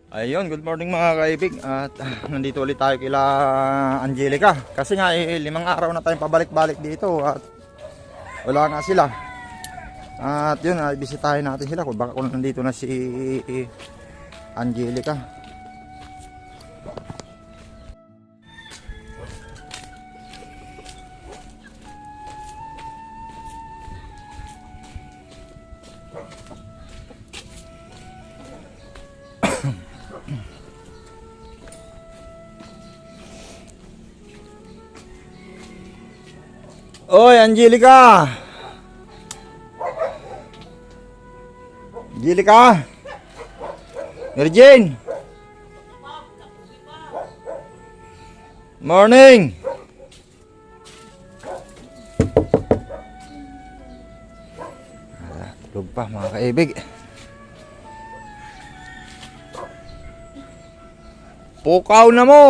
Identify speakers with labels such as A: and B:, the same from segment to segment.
A: Ayun, good morning mga kaibig. At nandito ulit tayo kila Angelica. Kasi nga 5 araw na tayong pabalik-balik dito at wala nga sila. At yun, bisitahin natin sila kung baka kung nandito na si Angelica. Oy, Angelica! Angelica! Mary Jane! Morning! Tulog pa mga kaibig. Pukaw na mo!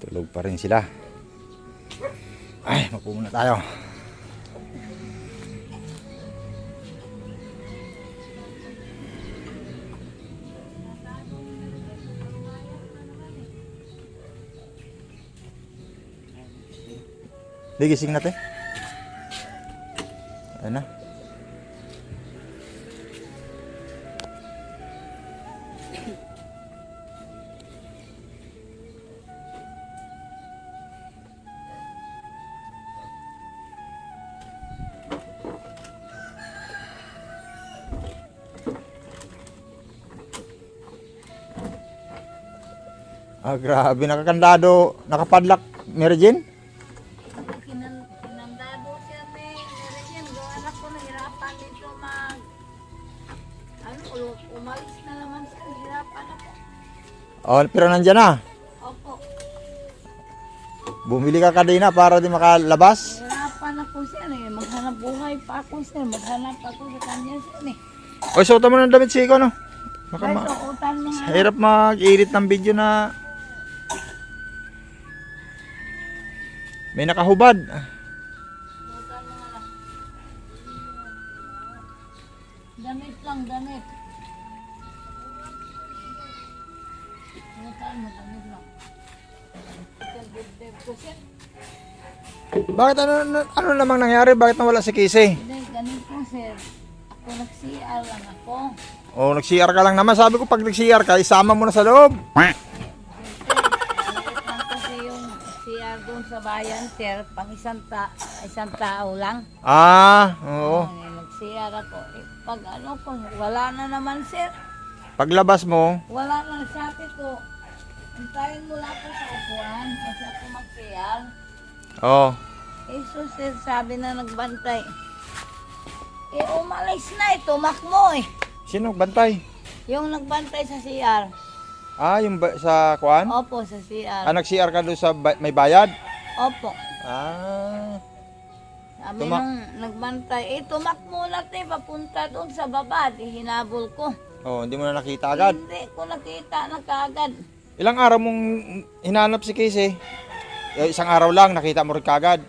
A: Tulog pa rin sila. Ay, mapo muna tayo. Digising natin. Ayan na. Ah, grabe, nakakandado, nakapadlock, Mary Jane?
B: Kinandado siya, Mary Jane. Anak ko, nahirapan dito umalis na naman siya. Nahirapan ako.
A: Oh, pero nandyan na.
B: Opo.
A: Bumili ka kanina para di makalabas.
B: Nahirapan ako siya. Maghanap buhay pa ako siya. Maghanap ako sa kanya siya.
A: O, suotan mo ng damit siko, no? Baka
B: Ay, suotan mo nga.
A: hirap mag-edit ng video na may nakahubad.
B: Suotan mo nga lang. Damit lang, damit. Suotan mo, damit lang. Ito, dibdib ko siya.
A: Bakit ano namang nangyari? Bakit nawala si Casey?
B: Hindi, ganito sir. Ako nag-CR lang ako.
A: Oh, nag-CR ka lang naman. Sabi ko pag nag-CR ka, isama mo na sa loob.
B: Maliit lang kasi yung CR doon sa bayan, sir, pang isang tao lang.
A: Ah, oo.
B: Nag-CR ako. Pag ano ko, wala na naman, sir.
A: Paglabas mo,
B: Wala na, sabi ko. Antayin mo lang ako sa upuan kasi ako mag-CR.
A: oh.
B: So, sir, sabi na nagbantay. Umalis na tumakbo
A: Sino bantay?
B: Yung nagbantay sa CR.
A: Ah, yung sa kuan?
B: Opo, sa CR.
A: Ah, nag-CR ka doon sa may bayad?
B: Opo.
A: Ah.
B: Sabi nung nagbantay, tumakbo na papunta doon sa baba. Hinabol ko.
A: Oh, hindi mo na nakita agad.
B: Hindi ko nakita na kaagad.
A: Ilang araw mong hinanap si Casey? Isang araw lang, nakita mo rin kagad.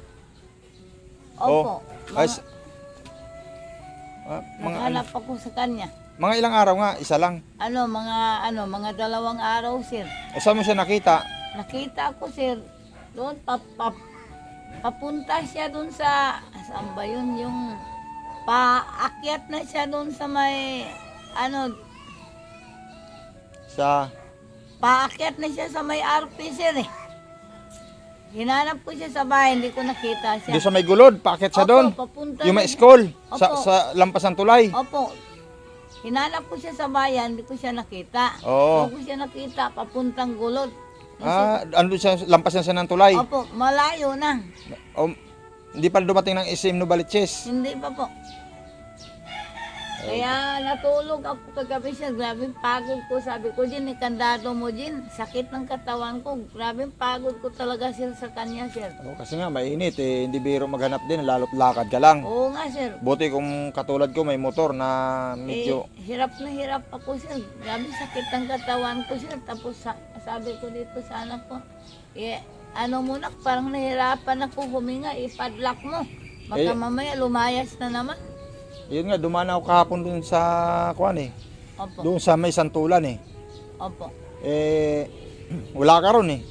B: Opo.
A: Mga
B: Naghanap ako sa kanya.
A: mga ilang araw nga, isa lang.
B: Mga 2 araw, sir.
A: Saan mo siya nakita?
B: Nakita ko, sir. Doon, papunta siya doon sa, saan ba yun, yung paakyat na siya doon sa may,
A: Sa
B: paakyat na siya sa may RP, sir Hinanap ko siya sa bahay, hindi ko nakita siya.
A: doon sa may gulod, paakit siya doon.
B: Papunta
A: Yung may
B: na-
A: school,
B: Opo.
A: sa lampas ng tulay.
B: Opo. Hinanap ko siya sa bayan, hindi ko siya nakita.
A: Oo.
B: Hindi ko siya nakita, papuntang gulod.
A: Ah, ano siya, lampas na siya ng tulay.
B: Opo, malayo na.
A: O, hindi pa dumating ng SM Novaliches.
B: Hindi pa po. Kaya natulog ako kagabi sir. Grabe pagod ko. Sabi ko, Jin, ikandado mo, Jin. Sakit ng katawan ko. Grabe pagod ko talaga sir sa kanya, sir.
A: Kasi nga mainit eh, hindi biro maghanap din, lalo't lakad ka lang.
B: Oo nga, sir.
A: Buti kung katulad ko may motor na medyo
B: Hirap na hirap ako, sir. Grabe sakit ng katawan ko, sir. Tapos sabi ko dito sa anak ko, ano muna, parang nahirapan ako huminga, ipadlock mo. Baka mamaya lumayas na naman.
A: yun nga, dumaan ako kahapon dun sa kuan eh.
B: Opo.
A: Doon sa may santulan eh.
B: Opo.
A: Wala ka ron eh.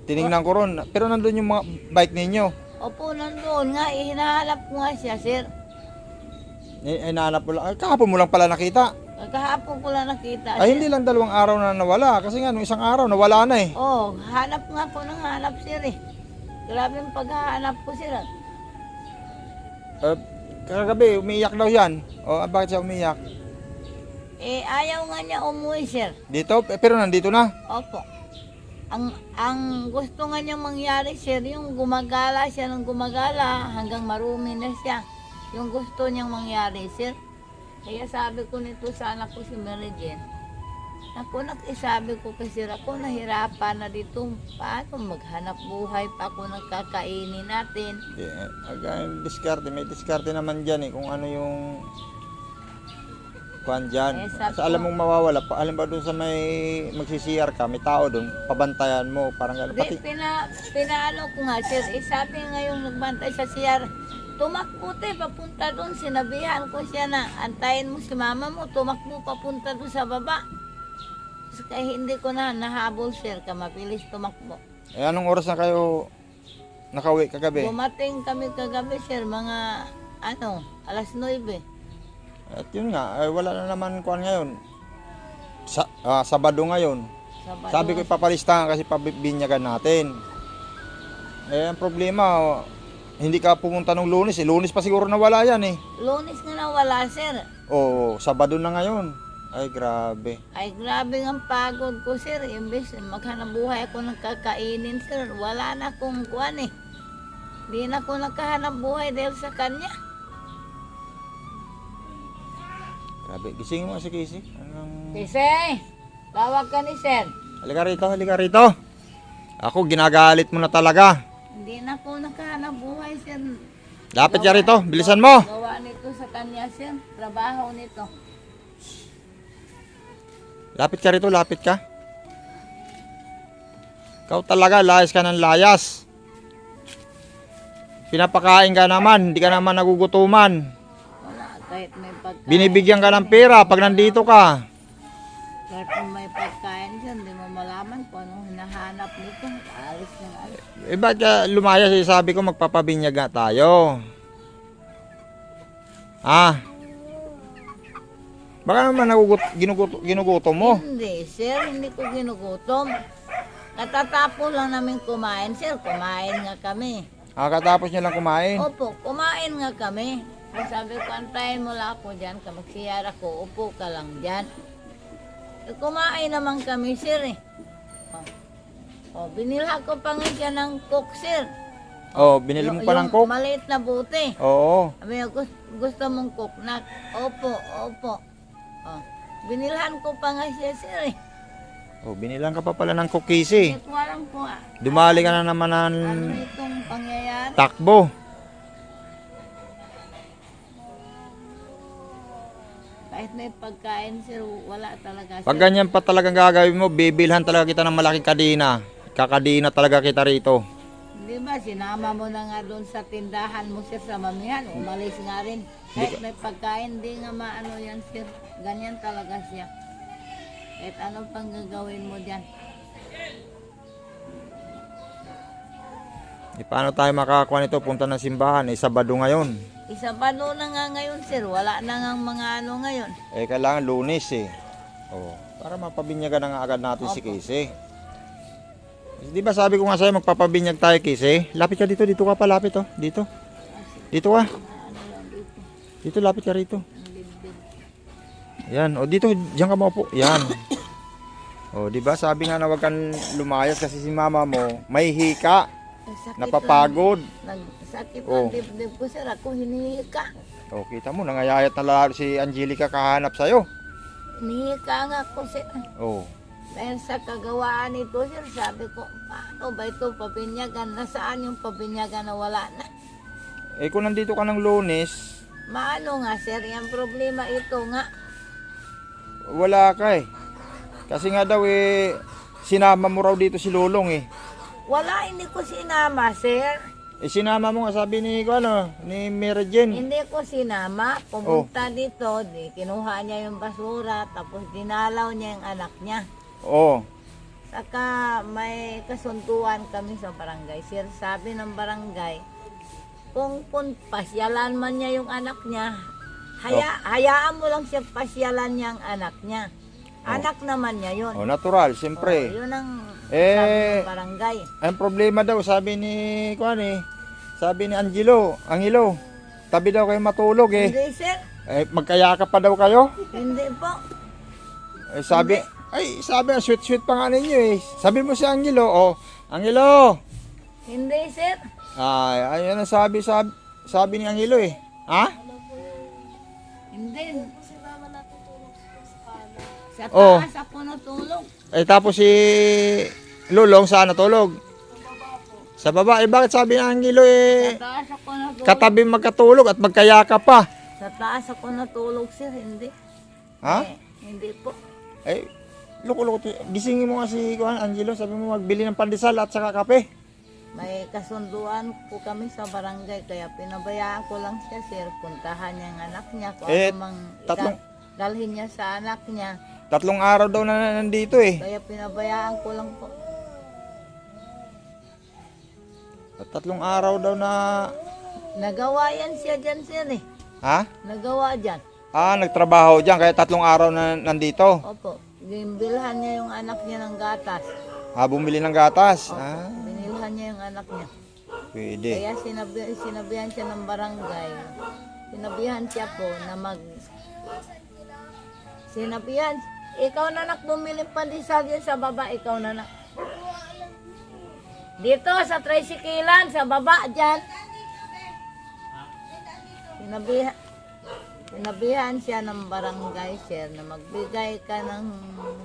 A: Tiningnan ko ron. Pero nandun yung mga bike ninyo.
B: Opo, nandoon nga. Hinahanap ko nga siya, sir.
A: Nahanap mo lang. Kahapon mo lang pala nakita.
B: Kahapon ko lang nakita.
A: Ay, hindi lang 2 araw na nawala. Kasi nga, nung isang araw, nawala na eh.
B: Oh, hanap nga ko ng hanap, sir eh. Grabe yung paghahanap ko, sir.
A: Kagabi, umiiyak daw yan. O, bakit siya umiiyak?
B: Ayaw nga niya umuwi, sir.
A: Dito? Pero nandito na.
B: Opo. Ang gusto nga niyang mangyari, sir, yung gumagala siya ng gumagala hanggang marumi na siya. Yung gusto niyang mangyari, sir. Kaya sabi ko nito sa anak ko si Mary Jane, ako sabi ko kasi ako nahirapan na dito. Paano maghanap buhay pa ako ng kakainin natin?
A: May diskarte naman dyan eh. Kung ano yung kuhan dyan. Sa alam mong mawawala, alam ba doon sa may magsisiyar ka, may tao doon, pabantayan mo, parang gano'n.
B: Pati pinaano ko nga, sir, sabi ngayong nagbantay sa CR, tumakbo tayo papunta doon, sinabihan ko siya na antayin mo si mama mo, tumakbo papunta doon sa baba. Kaya hindi ko na nahabol, sir, mabilis tumakbo.
A: Anong oras na kayo nakauwi kagabi?
B: Dumating kami kagabi, sir, mga 9:00.
A: At yun nga, wala na naman kuhan ngayon. Sabado ngayon.
B: Sabado.
A: Sabi ko ipapalistahan kasi pabibinyagan natin. Ang problema, hindi ka pumunta nung Lunes eh. Lunes pa siguro nawala yan eh.
B: Lunes nga nawala, sir.
A: Oo, Sabado na ngayon. Ay, grabe.
B: Ay, grabe ang pagod ko, sir. Imbes maghanap buhay ako ng kakainin, sir. Wala na akong kuhan eh. Di na ako nakahanap buhay dahil sa kanya.
A: Grabe. Gisingin mo si Casey.
B: Kisay, tawag ka ni sir.
A: Halika rito, halika rito. Ako, ginagalit mo na talaga.
B: Hindi na ako nakahanap buhay, sir.
A: Lapit ka rito, bilisan mo.
B: Gawa nito sa kanya, sir. Trabaho nito.
A: Lapit ka rito, lapit ka. Ikaw talaga, layas ka ng layas. Pinapakain ka naman, hindi ka naman nagugutuman.
B: Wala, kahit may pagkain.
A: Binibigyan ka ng pera pag nandito ka.
B: Kahit may pagkain, sir, hindi mo malaman kung anong hinahanap nito. Alis ng alis.
A: Ba't ka lumayas? Sabi ko magpapabinyag nga tayo. Baka naman ginugutom mo.
B: Hindi, sir, hindi ko ginugutom. Katatapos lang namin kumain, sir. Kumain nga kami.
A: Katapos niya lang kumain.
B: Opo, kumain nga kami. Sabi ko, antayin mo lang ako dyan. Magsiyar ako, upo ka lang dyan. Kumain naman kami, sir eh. Binilha ko pa nga siya ng coke, sir.
A: Binili mo pa ng coke?
B: Maliit na buti.
A: Oo.
B: Sabi ko, gusto mong coke na? Opo, opo. Binilhan ko pa nga siya, sir eh.
A: Binilang ka pa pala ng coke, Casey.
B: Hindi ko alam po
A: Dumali ka na naman ng
B: ano itong pangyayari.
A: takbo.
B: Kahit may pagkain, sir, wala talaga.
A: Pag ganyan pa talagang gagawin mo, bibilhan talaga kita ng malaking kadina. Kakadina talaga kita rito.
B: Di ba, sinama mo na nga doon sa tindahan mo, sir, sa mamihan. Umalis nga rin. Kahit may pagkain, di nga maano yan, sir. Ganyan talaga siya. Kahit anong pang gagawin mo dyan.
A: Paano tayo makakakuha nito? Punta ng simbahan. Sabado ngayon.
B: Sabado na nga ngayon, sir. Wala na nga mga ano ngayon.
A: Kailangan Lunes eh. Para mapabinyagan na nga agad natin si Casey. Di ba sabi ko nga sa'yo magpapabinyag tayo, Casey? Lapit ka dito, dito ka pa, lapit oh. Dito. Dito ka. Dito, lapit ka rito. Yan, dito, diyan ka maupo. Yan. Di ba sabi nga na wag kang lumayas kasi si mama mo may hika.
B: Sakit
A: Napapagod.
B: Nagsakit ang dibdib ko, sir. Ako hinihika.
A: O, kita mo, nangayayat na lalo si Angelica kahanap sa'yo.
B: Nihika nga ko sir.
A: O,
B: Dahil sa kagawaan ito sir, sabi ko, paano ba ito pabinyagan? Nasaan yung pabinyagan na wala na?
A: eh kung nandito ka ng Lunes,
B: Maano nga sir, yung problema ito nga.
A: wala ka eh. Kasi nga daw eh, sinama mo raw dito si Lulong eh.
B: Wala, hindi ko sinama sir.
A: Eh sinama mo nga sabi ni, ni Mary Jane.
B: Hindi ko sinama. Pumunta dito, kinuha niya yung basura, tapos dinalaw niya yung anak niya.
A: Oo.
B: Saka may kasunduan kami sa barangay. Sir, sabi ng barangay, kung pasyalan man niya yung anak niya, hayaan mo lang siya pasyalan niya ang anak niya. Anak naman niya yun.
A: Oh, natural, siyempre.
B: Yun ang
A: Eh,
B: sabi ng barangay.
A: Ang problema daw, sabi ni, sabi ni Angelo, tabi daw kayo matulog eh.
B: Hindi sir,
A: Eh, magkayakap pa daw kayo?
B: hindi po.
A: Eh, sabi, sweet-sweet pa nga ninyo eh. Sabi mo si Angelo, Angelo!
B: Hindi sir.
A: Ay, ayun ang sabi ni Angelo eh. Ha?
B: Hindi. Sa
A: Oh.
B: taas ako natulog.
A: Eh, tapos si Lulong saan natulog? Sa baba. Eh, bakit sabi ni Angelo eh,
B: Sa taas ako natulog.
A: katabi magkatulog at magkayakap pa?
B: Sa taas ako natulog sir, hindi.
A: Ha?
B: Hindi po.
A: Eh, loko-loko. Gisingin mo nga si Angelo, sabi mo magbili ng pandesal at saka kape.
B: May kasunduan po kami sa barangay, kaya pinabayaan ko lang siya sir. Puntahan niya ang anak niya. Kung
A: Eh,
B: ano mang dalhin niya sa anak niya.
A: 3 araw daw na nandito eh.
B: Kaya pinabayaan ko lang po.
A: At 3 araw daw na...
B: Nagawa yan siya dyan sir eh.
A: Ha?
B: Nagawa dyan.
A: Nagtrabaho dyan kaya 3 araw na nandito.
B: Opo. Gimbilhan niya yung anak niya ng gatas.
A: Bumili ng gatas.
B: Opo. Binilhan niya yung anak niya.
A: Pwede.
B: Kaya sinabihan siya ng barangay. Sinabihan siya po na Sinabihan, ikaw na bumili pandesal yan sa baba, ikaw na. Dito sa tricyclean, sa baba dyan. Sinabihan siya ng barangay sir na magbigay ka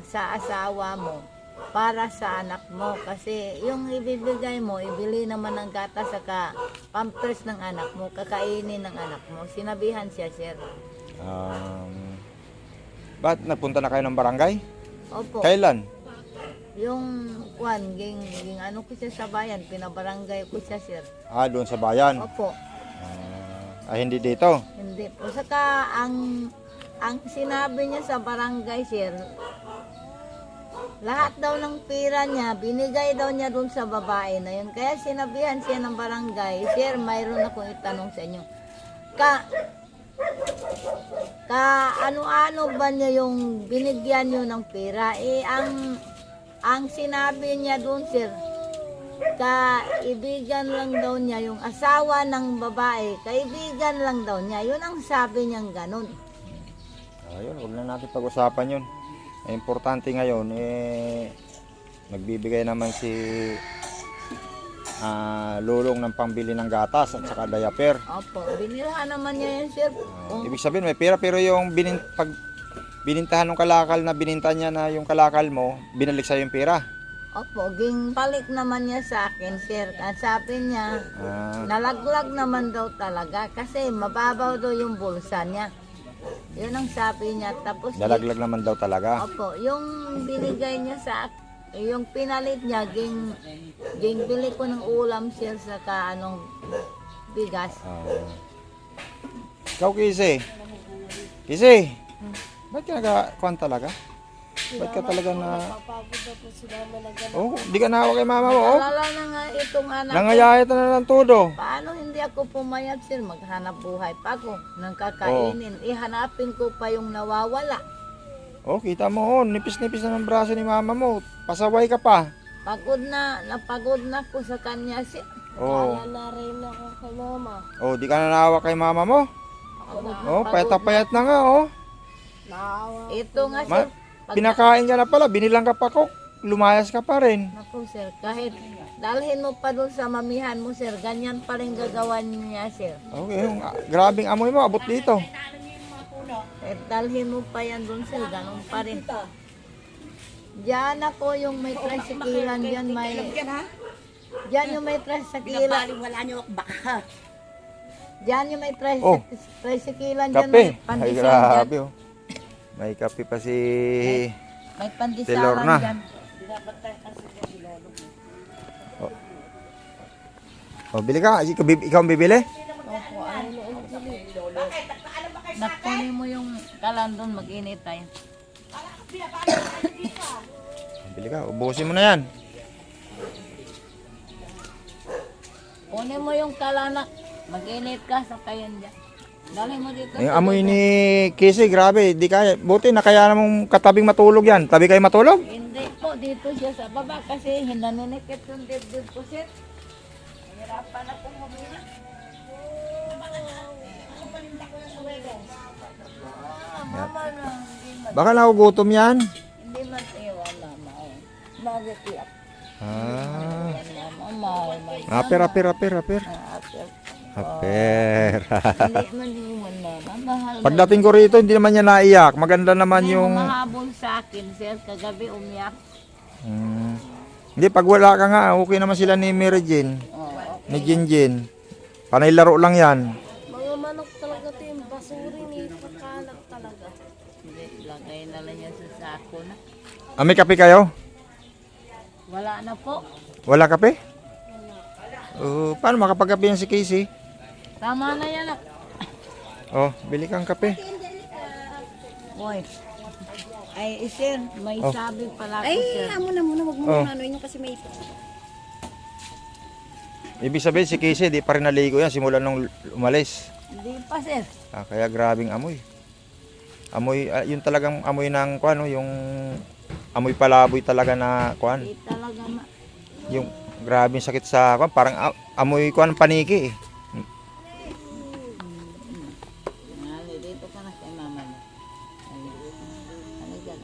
B: sa asawa mo para sa anak mo. Kasi yung ibibigay mo, ibili naman ng gatas saka pampers ng anak mo, kakainin ng anak mo. Sinabihan siya sir.
A: Ba't nagpunta na kayo ng barangay?
B: Opo.
A: Kailan?
B: Yung ging ano ko siya sa bayan, pinabarangay ko siya sir.
A: Doon sa bayan.
B: Opo.
A: Hindi dito.
B: Hindi po. Saka ang sinabi niya sa barangay sir, lahat daw ng pera niya, binigay daw niya doon sa babae na yun. Kaya sinabihan siya ng barangay, sir, mayroon akong itanong sa inyo. Ano-ano ba niya yung binigyan niyo ng pera? Ang sinabi niya doon sir, kaibigan lang daw niya yung asawa ng babae, kaibigan lang daw niya. Yun ang sabi niyang ganun.
A: Ayun, huwag na natin pag-usapan yun. Importante ngayon, nagbibigay naman si Lulong ng pambili ng gatas at saka diaper.
B: Opo, binilhan naman niya yun sir.
A: Ibig sabihin may pera pero yung pag binintahan ng kalakal na bininta niya na yung kalakal mo, binalik sa yung pera.
B: Opo, balik naman niya sa akin sir. Ang sabi niya, nalaglag naman daw talaga kasi mababaw daw yung bulsa niya. Yun ang sabi niya. Tapos
A: Nalaglag naman daw talaga.
B: Opo, yung binigay niya sa yung pinalit niya, ging bili ko ng ulam sir sa bigas.
A: Ikaw, Kisi, ba't ka nagkakuhan talaga? Ba't ka talaga na... di ka nahawa kay mama mo,
B: Alala na nga itong anak ko.
A: Nangayayat na ng todo.
B: Paano hindi ako pumayat sir? Maghanap buhay pa ako ng kakainin. Ihanapin ko pa yung nawawala.
A: Kita mo, nipis-nipis na ng braso ni mama mo. Pasaway ka pa.
B: Napagod na ko sa kanya sir.
C: Kaya na rin ako kay mama.
A: Di ka na nahawa kay mama mo. Payat na nga,
C: Naawa.
B: Ito nga sir.
A: Pinakain ka na pala, binilang ka pa ko. lumayas ka pa rin.
B: Naku sir, kahit dalhin mo pa doon sa mamihan mo sir, ganyan pa rin gagawan niya sir.
A: Okay, yung grabing amoy mo, abot dito.
B: Kahit dalhin mo pa yan doon sir, ganun pa rin. Diyan ako yung may tricyclean diyan, may... Diyan yung may tricyclean.
C: Wala niyo baka.
B: Diyan yung may
A: Oh,
B: tricyclean diyan,
A: Kape.
B: may
A: Ay,
B: pandesal
A: grabe
B: diyan.
A: oh. May kape pa si...
B: May
A: Delor
B: pandesalan
A: na.
B: diyan.
A: Oh, bili ka. Ikaw ang bibili?
B: Opo, ay. Nakunin mo yung kalan doon, mag-init tayo.
A: Bili ka. Ubusin mo na yan.
B: Kunin mo yung kalana, mag-init ka sa kayan dyan. Dali mo dito.
A: Yung amoy ni Kisi, grabe. Di kaya. Buti na kaya namang katabing matulog yan. Tabi kayo matulog?
B: Hindi po, dito siya sa baba kasi hinanunikit yung dibdib ko sir. Hirapan akong humina. Mama na,
A: Baka nagugutom yan.
B: hindi man iwan mama. Bakit iyak?
A: Ah.
B: Mama,
A: Aper.
B: Hindi man iwan mama. Mahal.
A: Pagdating ko rito, hindi naman niya naiyak. Maganda naman
B: Hindi
A: yung...
B: mo mahabol sa akin sir, kagabi umiyak.
A: Hmm. Hindi, pag wala ka nga, okay naman sila ni Mary Jane.
B: Oo.
A: Ni Jinjin. Panay laro lang yan.
C: Mga manok talaga ito yung basuri ni kakalat talaga.
B: Hindi, lagay na lang yan sa sako na.
A: Ah, may kape kayo?
B: Wala na po.
A: Wala kape? Paano makapagkape yan si Casey?
B: Tama na yan.
A: Oh, bili kang kape.
B: Boy. Ay, sir, may
A: Oh.
B: sabi pala ko,
C: Ay,
B: sir.
C: amo na muna, wag mo
A: Oh.
C: muna ano yun kasi may
A: Ibig sabihin si Casey, di pa rin naligo yan simula nung umalis.
B: Hindi pa, sir.
A: Kaya grabing amoy. Amoy, yun talagang amoy ng kuan, no, yung amoy palaboy talaga na kuan.
B: Hindi talaga
A: Yung grabing sakit sa kuan, parang amoy kuan paniki eh.
B: Mali, dito ka na kay mama mo. Ano dyan?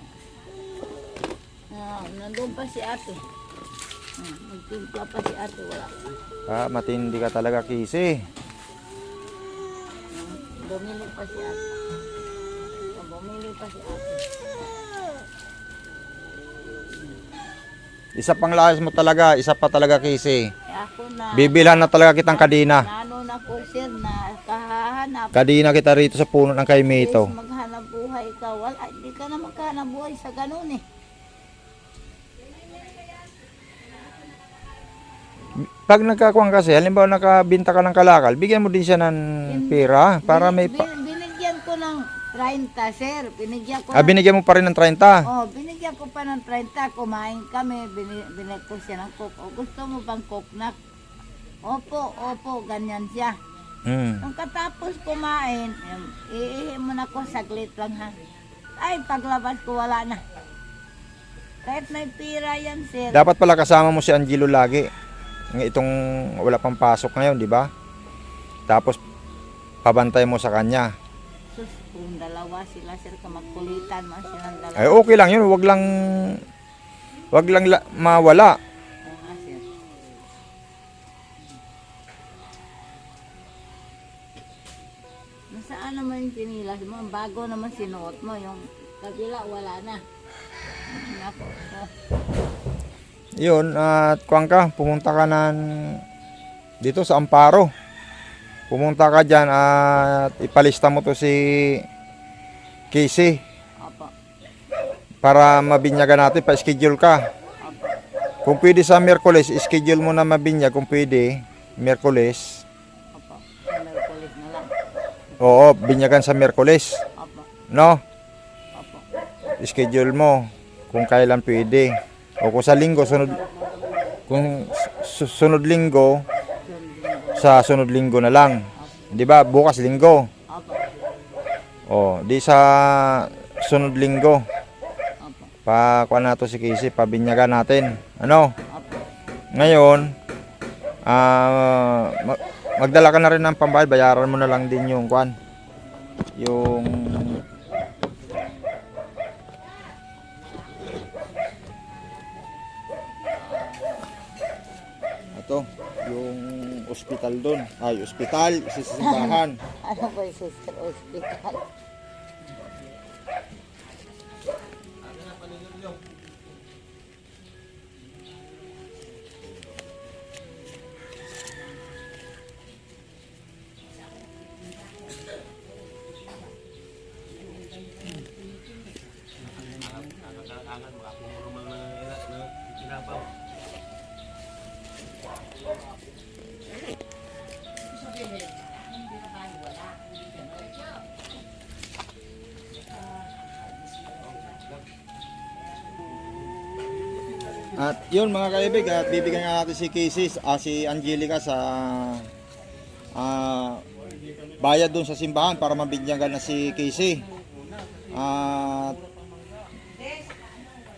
B: Nandun pa si ate. Magtimpla pa si ate, wala pa.
A: Matindi ka talaga, Casey.
B: Bumili pa si ate. Bumili pa si ate.
A: Isa pang layas mo talaga, isa pa talaga, Casey.
B: Ako na.
A: Bibilhan na talaga kitang kadina.
B: Nano na po, sir, na kahanap.
A: Kadina kita rito sa puno ng kaimito.
B: Please, maghanap buhay ka. Wala, hindi ka na maghanap buhay sa ganun eh.
A: Pag nagkakuan kasi, halimbawa nakabinta ka ng kalakal, bigyan mo din siya ng pera para may...
B: Binigyan ko ng 30, sir. Binigyan ko
A: binigyan mo pa rin ng 30.
B: Oh, binigyan ko pa ng 30. Kumain kami. Binigyan ko siya ng coke. O, gusto mo bang coke na? Opo, ganyan siya. Nung katapos kumain, iihi mo na ko, saglit lang ha. Ay, paglabas ko, wala na. Kahit may pira yan, sir.
A: Dapat pala kasama mo si Angelo lagi. Itong wala pang pasok ngayon, di ba? Tapos pabantay mo sa kanya.
B: Sus, kung dalawa sila, sir, kamagkulitan mo silang dalawa.
A: Ay okay lang yun, wag lang mawala.
B: Oo nga, sir. Nasaan naman yung sinilas mo? Bago naman sinuot mo. Yung kabila, wala na. Nako.
A: Yun, at kuwan ka, pumunta ka dito sa Amparo. Pumunta ka dyan at ipalista mo to si Casey
B: Opo.
A: para mabinyagan natin, pa-schedule ka.
B: Opo.
A: Kung pwede sa Miyerkules, schedule mo na mabinyag kung pwede, Miyerkules.
B: Opo. Sa Merkulis na lang.
A: Oo, binyagan sa Miyerkules.
B: Opo.
A: No?
B: Opo.
A: Schedule mo kung kailan pwede. O kung sa linggo, kung sunod linggo, sa sunod linggo na lang. Di ba? Bukas linggo.
B: Opo.
A: O, di sa sunod linggo.
B: Opo.
A: Pakuha na to si Casey, pabinyagan natin. Ano?
B: Opo.
A: Ngayon, magdala ka na rin ng pambayad, bayaran mo na lang din yung kuan. Yung dito. Yung ospital doon. Ay, ospital, isa sa simbahan.
B: Ano ba yung sister hospital?
A: At yun mga kaibig, at bibigyan nga natin si Casey, si Angelica sa bayad doon sa simbahan para mabigyan ka na si Casey. At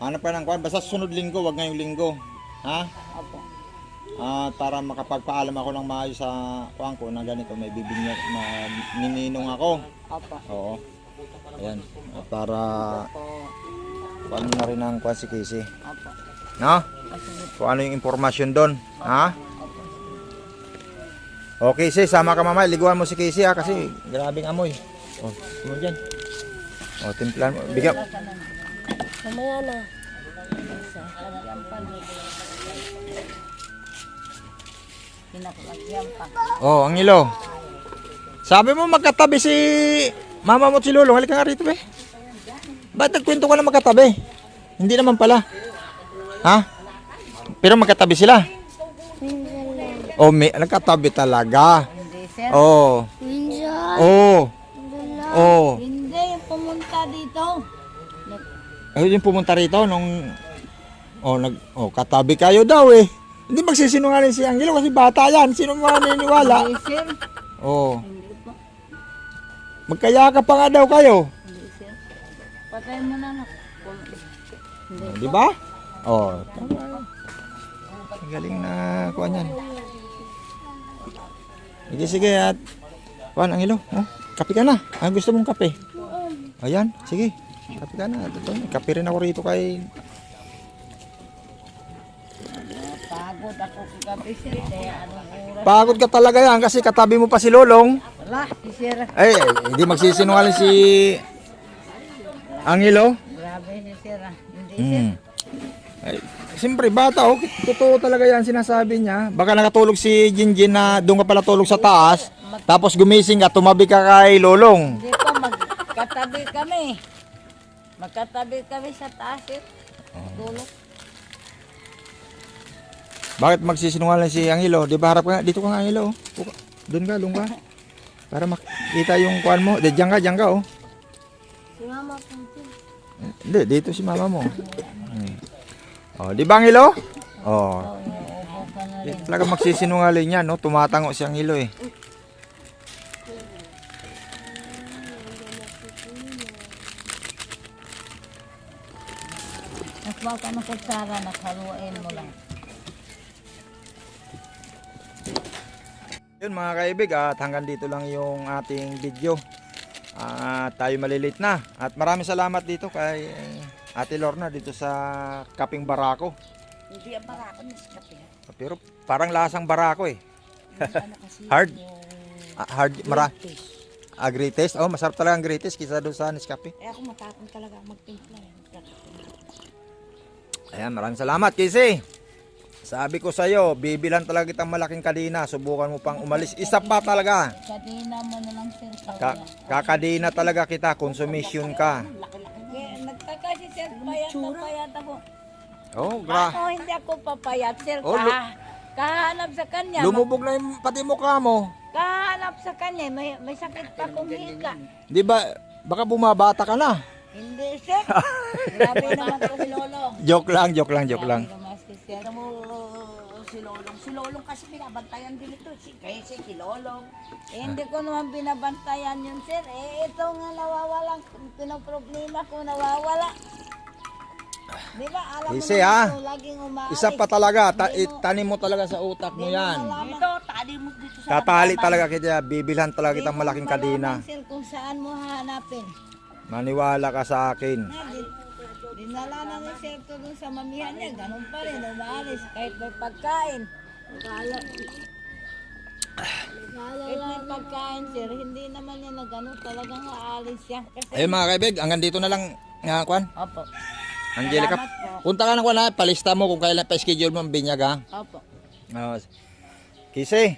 A: hanap ka ng kwan, basta sunod linggo, wag ngayong linggo. Ha?
B: Opo.
A: Para makapagpaalam ako ng maayos sa kwan ko na ganito, may bibigyan, nininong ako.
B: Opo.
A: Oo. Ayan, at para
B: Opo.
A: paano na rin ang kwan si Casey.
B: Opo.
A: No? Kung ano yung impormasyon doon. Ha? Okay, Casey, sama ka mamaya. Liguan mo si Casey ha, kasi grabing amoy. Oh, mo dyan. Oh, timplan mo. Bigyan.
C: Mamaya na.
B: Pinakulagyan pa.
A: Oh, ang ilo. Sabi mo magkatabi si mama mo at si Lolo. Halika nga rito, be. Ba't nagkwento ka na magkatabi? Hindi naman pala. Ha? Pero magkatabi sila.
C: Minsan lang.
A: Oh, nagkatabi talaga.
B: Hindi, sir.
A: Oh.
C: Minsan.
A: Oh. Oh.
B: Hindi, yung pumunta dito.
A: Ayun yung pumunta rito nung katabi kayo daw eh. Hindi magsisinungaling si Angelo kasi bata yan. Sino maniniwala?
B: Hindi, sir.
A: Oh.
B: Hindi po.
A: Magkayaka pa nga daw kayo.
B: Hindi, sir. Patay mo na, anak. Hindi.
A: Di ba? Oh. Ang galing na kuha niyan. Sige at kuha Angelo. Oh, kape ka na. Ang gusto mong kape? Ayan, sige. Kape ka na. Kape rin ako rito kay...
B: Pagod ako kagabi, sir. Kaya anong oras?
A: Pagod ka talaga yan kasi katabi mo pa si Lolong.
B: Wala, si sir.
A: Ay, hindi magsisinungaling si Angelo.
B: Grabe si sir. Hindi, sir.
A: Ay, siyempre bata oh, totoo talaga yan sinasabi niya. Baka nakatulog si Jinjin na doon ka pala tulog sa taas, tapos gumising ka, tumabi ka kay Lolong.
B: Hindi po, magkatabi kami. Magkatabi kami sa taas, sir. Tulog.
A: Bakit magsisinungaling si Angelo? Di ba harap ka nga, dito ka nga Angelo. Doon ka. Para makita yung kuan mo. Diyan ka oh.
C: Si mama po.
A: Hindi, dito si mama mo. Oh, di ba Angelo? Oh.
B: Uupo ka na rin.
A: Talaga magsisinungaling yan, no? Tumatango si Angelo eh.
B: Nakwa ka ng kutsara, nakaluin mo lang.
A: Yun mga kaibig, at hanggang dito lang yung ating video. Tayo malilate na. At maraming salamat dito kay Ate Lorna dito sa Kaping Barako.
B: Hindi ang barako ni Skapi.
A: Pero parang lasang barako eh.
B: Ano kasi
A: Hard.
B: yung
A: Hard,
B: fish.
A: greatest. Oh, masarap talaga ang greatest kisa doon sa Nescafe.
B: Eh ako matapang talaga magtimpla.
A: Ayan, maraming salamat Casey. Sabi ko sa'yo, bibilan talaga kitang malaking kadina. Subukan mo pang umalis. Isa pa talaga.
B: Kadina mo na lang, sir.
A: Kakadina talaga kita. Consumption ka.
B: Nagtaka si sir, payat ako.
A: Oh,
B: Ako hindi ako papayat, sir.
A: Oh,
B: Kahanap sa kanya.
A: lumubog na yung pati mukha mo.
B: Kahanap sa kanya, may sakit pa kong higa.
A: Di ba, baka bumabata ka na.
B: Hindi, sir. Grabe naman ko si Lolo.
A: Joke lang.
B: Grabe naman si sir.
C: Si Lolong kasi binabantayan din ito. Kasi si Lolong.
B: Hindi ko naman binabantayan yun, sir. Ito nga nawawalang pinoproblema ko, nawawala. Di ba, alam mo
A: Kasi,
B: naman ito, laging umaalis.
A: Isa pa talaga, tanim mo talaga sa utak mo yan.
C: Ito, tali mo dito sa
A: Tatali talaga kita, bibilhan talaga kitang malaking kadina.
B: Sir, kung saan mo hahanapin.
A: Maniwala ka sa akin.
B: Dinala na ni sir to dun sa mamihan niya, ganun pa rin, umaalis. Kahit may pagkain, Nagala. Kahit may pagkain, sir, hindi naman niya nagano, talagang aalis siya. Kasi,
A: Ayun mga kaibig, hanggang dito na lang nga kwan.
B: opo.
A: Angelica,
B: Salamat po.
A: punta ka na kwan ha, palista mo kung kailan pa schedule mo ang binyag ha.
B: Opo.
A: Kisi.